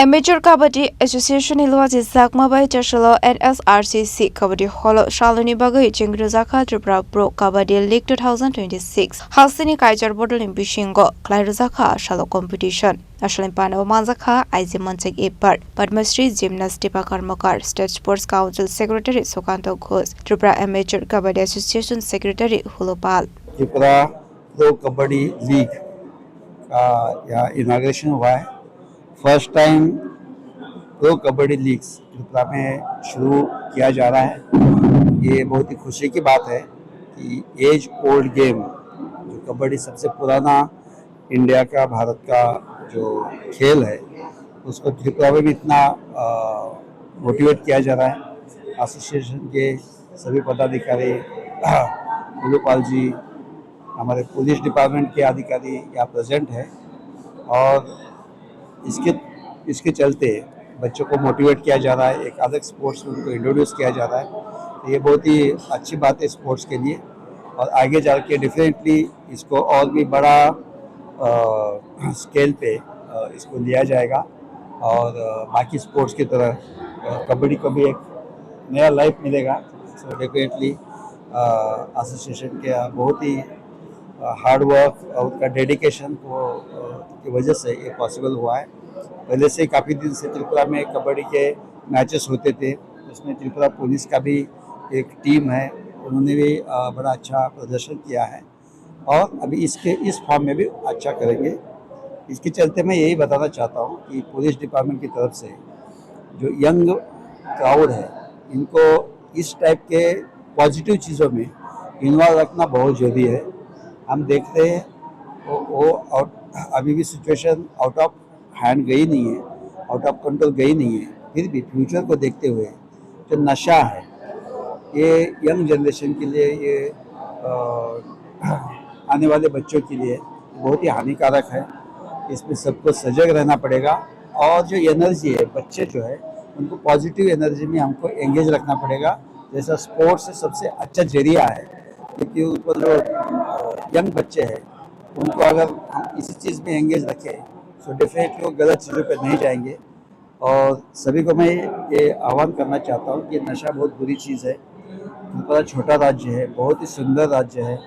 Amateur Kabaddi Association Hilwaji Zakmabai Tashalo NSRCC Kabaddi Holo Shaloni Bagai Chingruzaka Tripura Pro Kabaddi League 2026 Hasini Kaijar Bodolim Bishingo Klairuzaka Shalo Competition Ashalim Pano Manzaka Aizimantek Ipar Padmasri Gymnast Deepa Karmakar State Sports Council Secretary Sukanto Ghosh Tripura Amateur Kabaddi Association Secretary Hulopal Tripura pro kabaddi league का यहाँ inauguration हुआ है। First time pro kabaddi leagues Tripura में शुरू किया जा रहा है। ये बहुत ही खुशी की बात है कि एज ओल्ड गेम जो कबड्डी सबसे पुराना इंडिया का भारत का जो खेल है उसको त्रिपुरा में भी इतना मोटिवेट किया जा रहा है। एसोसिएशन के सभी पदाधिकारी उलूपाल जी, हमारे पुलिस डिपार्टमेंट के अधिकारी यहाँ प्रेजेंट है और इसके चलते बच्चों को मोटिवेट किया जा रहा है। एक अलग स्पोर्ट्स में उनको इंट्रोड्यूस किया जा रहा है। तो ये बहुत ही अच्छी बात है स्पोर्ट्स के लिए और आगे जा के डेफिनेटली इसको और भी बड़ा स्केल पे इसको लिया जाएगा और बाकी स्पोर्ट्स की तरह कबड्डी को भी एक नया लाइफ मिलेगा। सो डेफिनेटली एसोसिएशन के बहुत ही हार्ड वर्क और उनका डेडिकेशन की वजह से ये पॉसिबल हुआ है। पहले से काफ़ी दिन से त्रिपुरा में कबड्डी के मैचेस होते थे। उसमें त्रिपुरा पुलिस का भी एक टीम है, उन्होंने भी बड़ा अच्छा प्रदर्शन किया है और अभी इस फॉर्म में भी अच्छा करेंगे। इसके चलते मैं यही बताना चाहता हूँ कि पुलिस डिपार्टमेंट की तरफ से जो यंग क्राउड है इनको इस टाइप के पॉजिटिव चीज़ों में इन्वॉल्व रखना बहुत ज़रूरी है। हम देखते हैं वो अभी भी सिचुएशन आउट ऑफ हैंड गई नहीं है, आउट ऑफ कंट्रोल गई नहीं है। फिर भी फ्यूचर को देखते हुए जो नशा है ये यंग जनरेशन के लिए, ये आने वाले बच्चों के लिए बहुत ही हानिकारक है। इसमें सबको सजग रहना पड़ेगा और जो एनर्जी है बच्चे जो है उनको पॉजिटिव एनर्जी में हमको एंगेज रखना पड़ेगा। जैसा स्पोर्ट्स से सबसे अच्छा जरिया है, क्योंकि उनको जो यंग बच्चे हैं उनको अगर हम इसी चीज़ में एंगेज रखें तो डेफिनेटली वो गलत चीज़ों पर नहीं जाएंगे। और सभी को मैं ये आह्वान करना चाहता हूँ कि नशा बहुत बुरी चीज़ है। त्रिपुरा छोटा राज्य है, बहुत ही सुंदर राज्य है।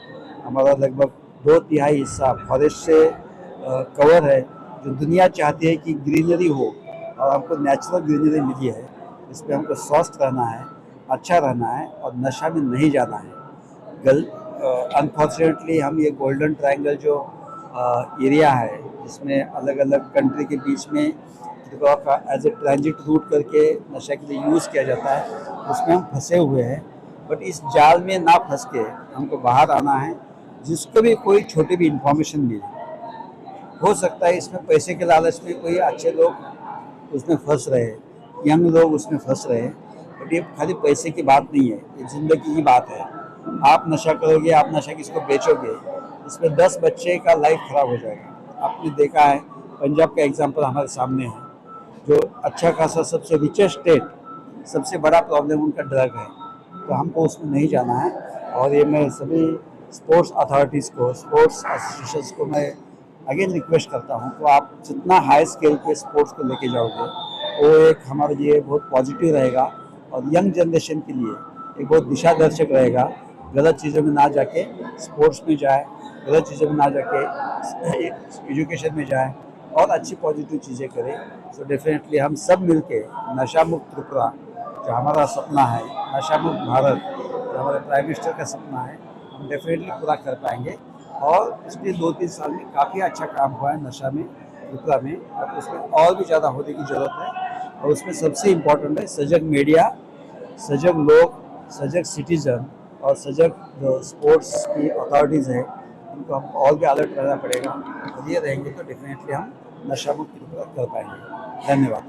हमारा लगभग 2/3 हिस्सा फॉरेस्ट से कवर है। जो दुनिया चाहती है कि ग्रीनरी हो और हमको नेचुरल ग्रीनरी मिली है, इसमें हमको स्वस्थ रहना है, अच्छा रहना है और नशा में नहीं जाना है। अनफॉर्चुनेटली हम ये गोल्डन ट्रायंगल जो एरिया है जिसमें अलग अलग कंट्री के बीच में त्रिपुरा का एज ए ट्रांजिट रूट करके नशा के लिए यूज़ किया जाता है, उसमें हम फंसे हुए हैं। बट इस जाल में ना फंस के हमको बाहर आना है। जिसको भी कोई छोटी भी इंफॉर्मेशन मिले, हो सकता है इसमें पैसे के लालच में कोई अच्छे लोग उसमें फंस रहे, यंग लोग उसमें फंस रहे, बट ये खाली पैसे की बात नहीं है, ये ज़िंदगी की बात है। आप नशा करोगे, आप नशा किसको बेचोगे, इसमें 10 बच्चे का लाइफ ख़राब हो जाएगा। आपने देखा है पंजाब का एग्जांपल हमारे सामने है, जो अच्छा खासा सबसे रिचेस्ट स्टेट, सबसे बड़ा प्रॉब्लम उनका ड्रग है। तो हमको उसमें नहीं जाना है। और ये मैं सभी स्पोर्ट्स अथॉरिटीज़ को, स्पोर्ट्स एसोसिएशंस को मैं अगेन रिक्वेस्ट करता हूँ तो आप जितना हाई स्केल पे स्पोर्ट्स को लेके जाओगे वो एक हमारे लिए बहुत पॉजिटिव रहेगा और यंग जनरेशन के लिए एक बहुत दिशा दर्शक रहेगा। गलत चीज़ों में ना जाके स्पोर्ट्स में जाए, गलत चीज़ों में ना जाके एजुकेशन में जाए और अच्छी पॉजिटिव चीज़ें करें। सो डेफिनेटली हम सब मिलके नशा मुक्त त्रिपुरा जो हमारा सपना है, नशा मुक्त भारत जो हमारे प्राइम मिनिस्टर का सपना है, हम डेफिनेटली पूरा कर पाएंगे। और पिछले 2-3 साल में काफ़ी अच्छा काम हुआ है नशा में त्रिपुरा में, और उसमें और भी ज़्यादा होने की ज़रूरत है। और उसमें सबसे इम्पोर्टेंट है सजग मीडिया, सजग लोग, सजग सिटीजन और सजग जो स्पोर्ट्स की अथॉरिटीज़ है उनको हम और भी अलर्ट रहना पड़ेगा। और ये रहेंगे तो डेफिनेटली हम नशा मुक्त कर पाएंगे। धन्यवाद।